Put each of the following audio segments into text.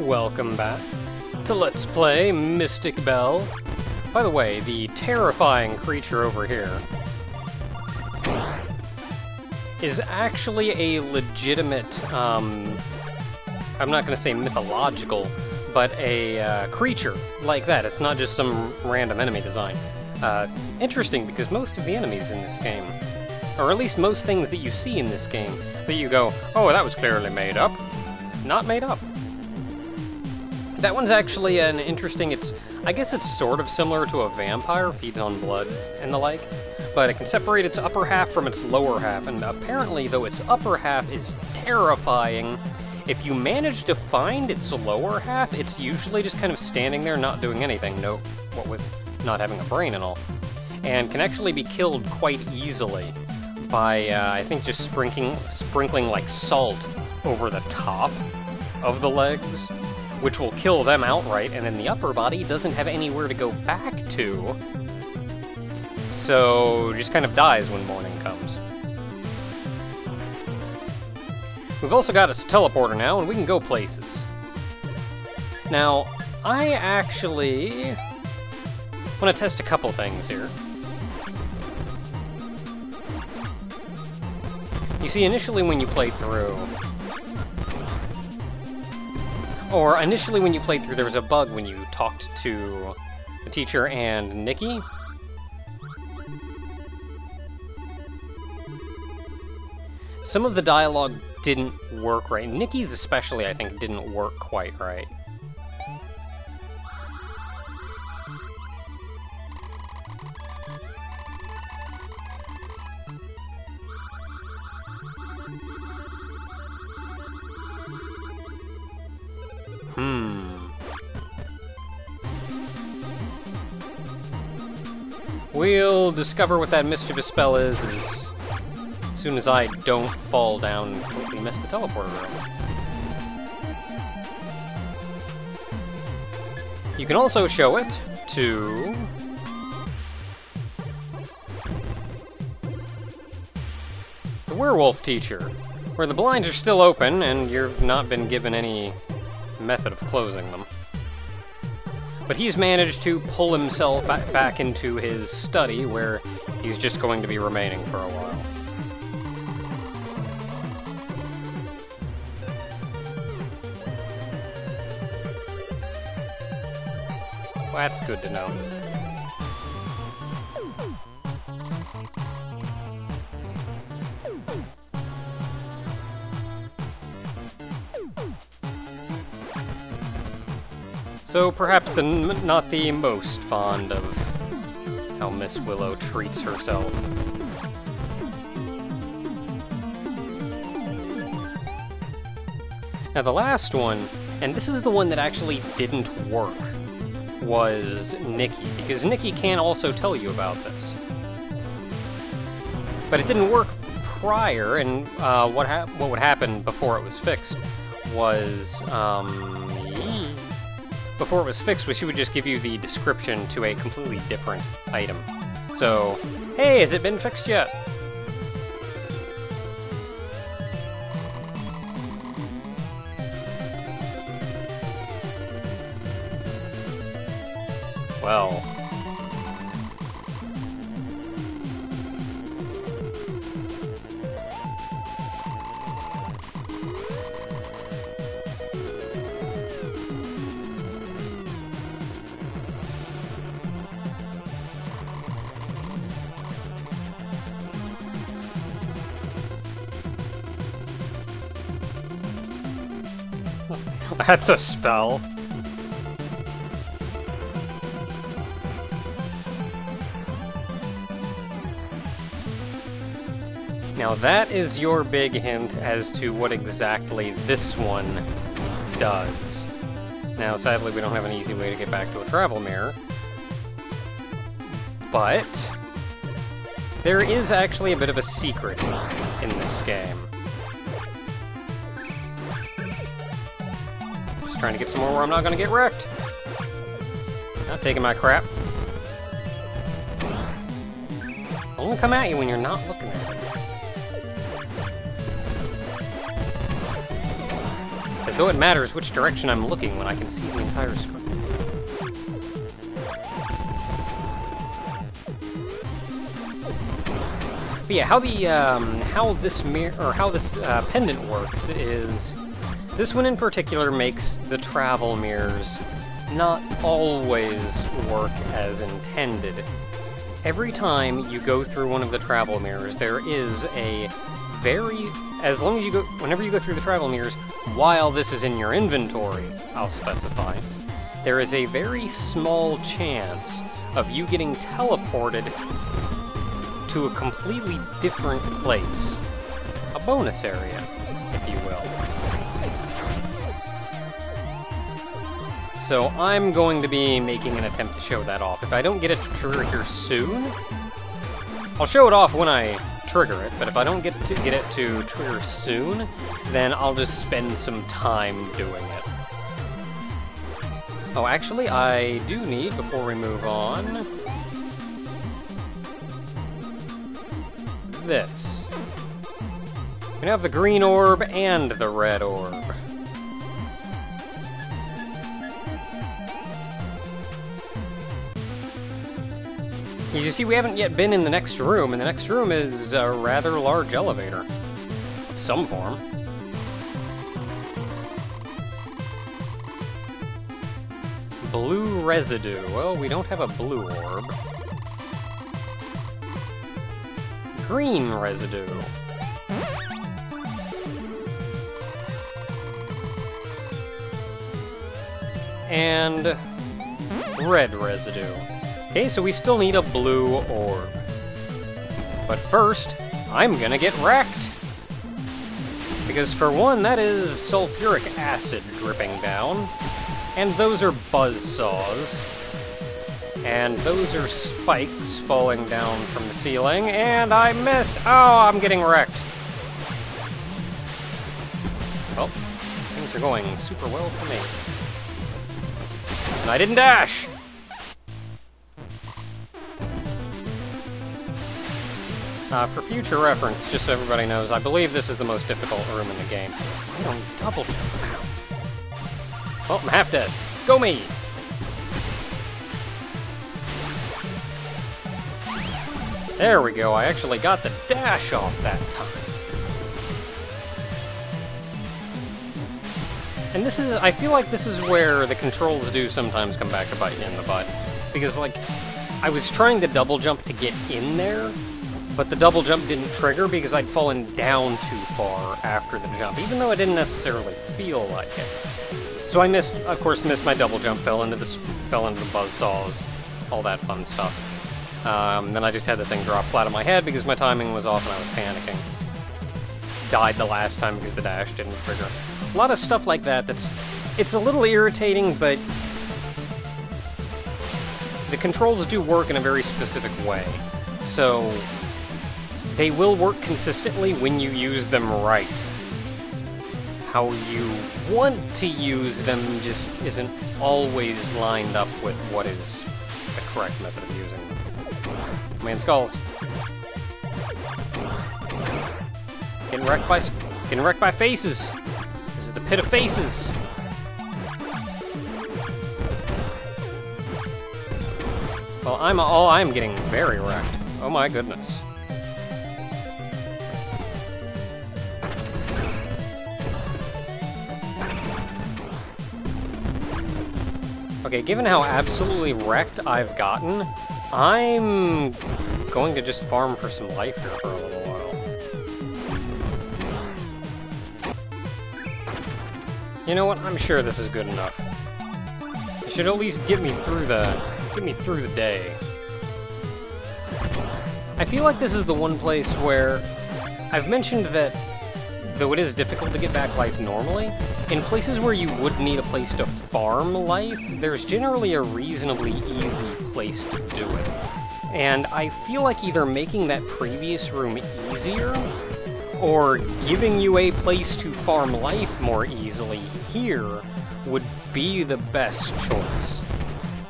Welcome back to Let's Play Mystik Belle. By the way, the terrifying creature over here is actually a legitimate, I'm not going to say mythological, but a creature like that. It's not just some random enemy design. Interesting, because most of the enemies in this game, or at least most things that you see in this game, that you go, oh, that was clearly made up. Not made up. That one's actually an interesting, I guess it's sort of similar to a vampire, feeds on blood and the like, but it can separate its upper half from its lower half, and apparently, though its upper half is terrifying, if you manage to find its lower half, it's usually just kind of standing there not doing anything, what with not having a brain and all, and can actually be killed quite easily by, I think, just sprinkling like salt over the top of the legs, which will kill them outright, and then the upper body doesn't have anywhere to go back to, so just kind of dies when morning comes. We've also got a teleporter now, and we can go places. Now, I actually want to test a couple things here. You see, initially when you play through, there was a bug when you talked to the teacher and Nikki. Some of the dialogue didn't work right. Nikki's especially, I think, didn't work quite right. We'll discover what that mischievous spell is as soon as I don't fall down and completely miss the teleporter room. You can also show it to the werewolf teacher, where the blinds are still open and you've not been given any method of closing them. But he's managed to pull himself back into his study, where he's just going to be remaining for a while. Well, that's good to know. So perhaps not the most fond of how Miss Willow treats herself. Now the last one, and this is the one that actually didn't work, was Nikki, because Nikki can also tell you about this. But it didn't work prior, and what would happen before it was fixed was, before it was fixed, she would just give you the description to a completely different item. So, hey, has it been fixed yet? Well. That's a spell. Now that is your big hint as to what exactly this one does. Now sadly we don't have an easy way to get back to a travel mirror, but there is actually a bit of a secret in this game. Trying to get somewhere where I'm not going to get wrecked. Not taking my crap. Don't come at you when you're not looking at it. As though it matters which direction I'm looking when I can see the entire screen. But yeah, how this pendant works is this one in particular makes the travel mirrors not always work as intended. Every time you go through one of the travel mirrors, there is a whenever you go through the travel mirrors, while this is in your inventory, I'll specify, there is a very small chance of you getting teleported to a completely different place. A bonus area, if you will. So I'm going to be making an attempt to show that off. If I don't get it to trigger here soon, I'll show it off when I trigger it, but if I don't get it to trigger soon, then I'll just spend some time doing it. Oh, actually, I do need, before we move on, this. We have the green orb and the red orb. As you see, we haven't yet been in the next room, and the next room is a rather large elevator of some form. Blue residue. Well, we don't have a blue orb. Green residue. And red residue. Okay, so we still need a blue orb. But first, I'm gonna get wrecked. Because for one, that is sulfuric acid dripping down. And those are buzzsaws. And those are spikes falling down from the ceiling. And I missed! Oh, I'm getting wrecked. Well, things are going super well for me. And I didn't dash! For future reference, just so everybody knows, I believe this is the most difficult room in the game. I don't double jump now. Oh, I'm half dead. Go me! There we go, I actually got the dash off that time. And this is, I feel like this is where the controls do sometimes come back to bite you in the butt. Because, like, I was trying to double jump to get in there, but the double jump didn't trigger because I'd fallen down too far after the jump, even though I didn't necessarily feel like it. So I missed my double jump, fell into the buzzsaws, all that fun stuff. Then I just had the thing drop flat on my head because my timing was off and I was panicking. Died the last time because the dash didn't trigger. A lot of stuff like that it's a little irritating, but the controls do work in a very specific way. So they will work consistently when you use them right. How you want to use them just isn't always lined up with what is the correct method of using them. Man, skulls. Getting wrecked by faces. This is the pit of faces. Well, I'm getting very wrecked. Oh my goodness. Okay, given how absolutely wrecked I've gotten, I'm going to just farm for some life here for a little while. You know what? I'm sure this is good enough. It should at least get me through the day. I feel like this is the one place where I've mentioned that though it is difficult to get back life normally, in places where you would need a place to farm life, there's generally a reasonably easy place to do it. And I feel like either making that previous room easier, or giving you a place to farm life more easily here would be the best choice.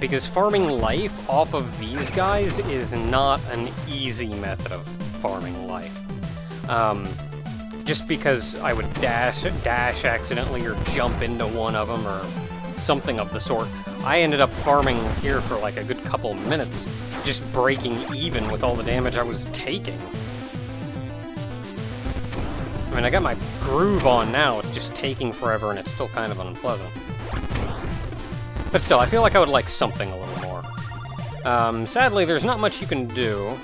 Because farming life off of these guys is not an easy method of farming life. just because I would dash accidentally or jump into one of them or something of the sort. I ended up farming here for like a good couple minutes, just breaking even with all the damage I was taking. I mean, I got my groove on now, it's just taking forever and it's still kind of unpleasant. But still, I feel like I would like something a little more. Sadly, there's not much you can do.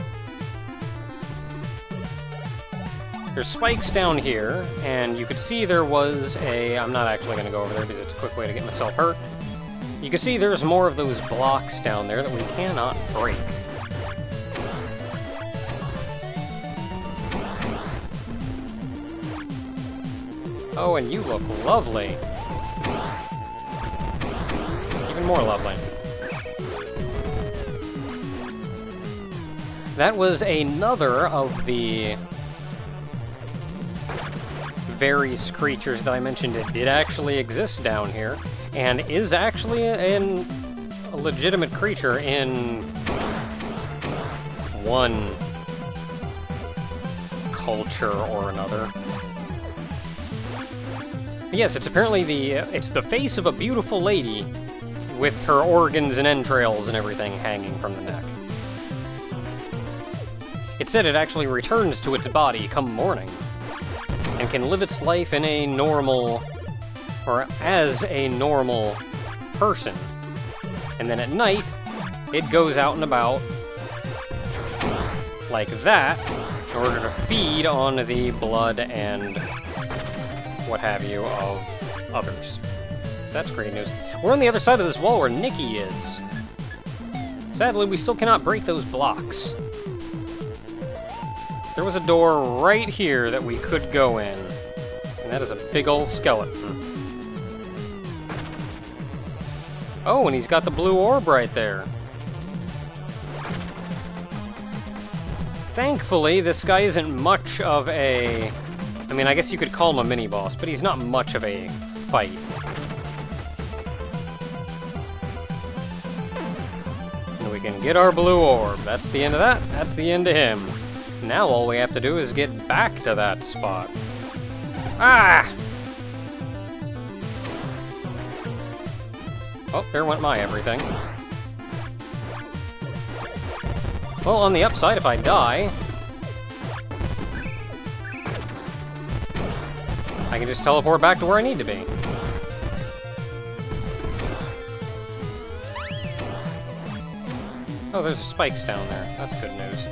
There's spikes down here, and you could see there was a... I'm not actually going to go over there because it's a quick way to get myself hurt. You can see there's more of those blocks down there that we cannot break. Oh, and you look lovely. Even more lovely. That was another of the various creatures that I mentioned. It did actually exist down here, and is actually a legitimate creature in one culture or another. Yes, it's apparently it's the face of a beautiful lady with her organs and entrails and everything hanging from the neck. It said it actually returns to its body come morning, and can live its life in a normal, or as a normal person. And then at night, it goes out and about like that in order to feed on the blood and what have you of others. So that's great news. We're on the other side of this wall where Nikki is. Sadly, we still cannot break those blocks. There was a door right here that we could go in, and that is a big old skeleton. Oh, and he's got the blue orb right there. Thankfully, this guy isn't much of a... I mean, I guess you could call him a mini-boss, but he's not much of a fight. And we can get our blue orb. That's the end of that. That's the end of him. Now all we have to do is get back to that spot. Ah! Oh, there went my everything. Well, on the upside, if I die, I can just teleport back to where I need to be. Oh, there's spikes down there. That's good news.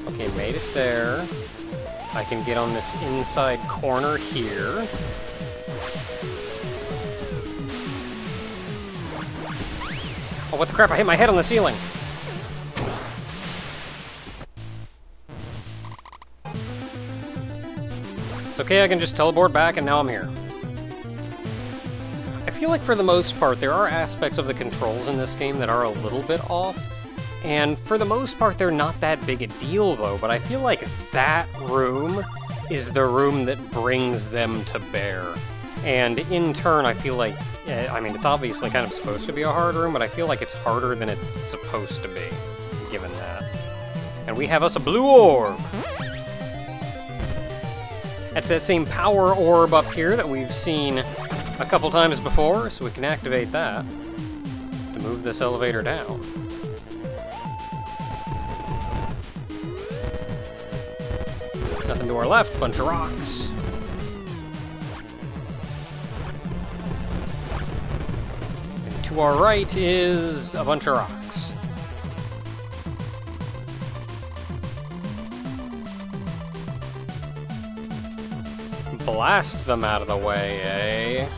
Okay, made it there. I can get on this inside corner here. Oh, what the crap, I hit my head on the ceiling! It's okay, I can just teleport back and now I'm here. I feel like for the most part, there are aspects of the controls in this game that are a little bit off. And for the most part, they're not that big a deal, though, but I feel like that room is the room that brings them to bear. And in turn, I feel like, I mean, it's obviously kind of supposed to be a hard room, but I feel like it's harder than it's supposed to be, given that. And we have us a blue orb! That's that same power orb up here that we've seen a couple times before, so we can activate that to move this elevator down. Nothing to our left, bunch of rocks. And to our right is a bunch of rocks. Blast them out of the way, eh?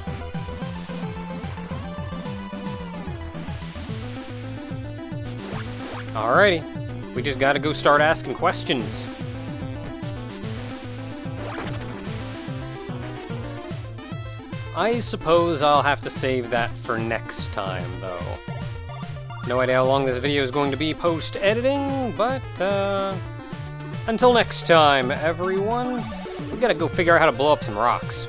Alrighty. We just gotta go start asking questions. I suppose I'll have to save that for next time, though. No idea how long this video is going to be post-editing, but, until next time, everyone, we gotta go figure out how to blow up some rocks.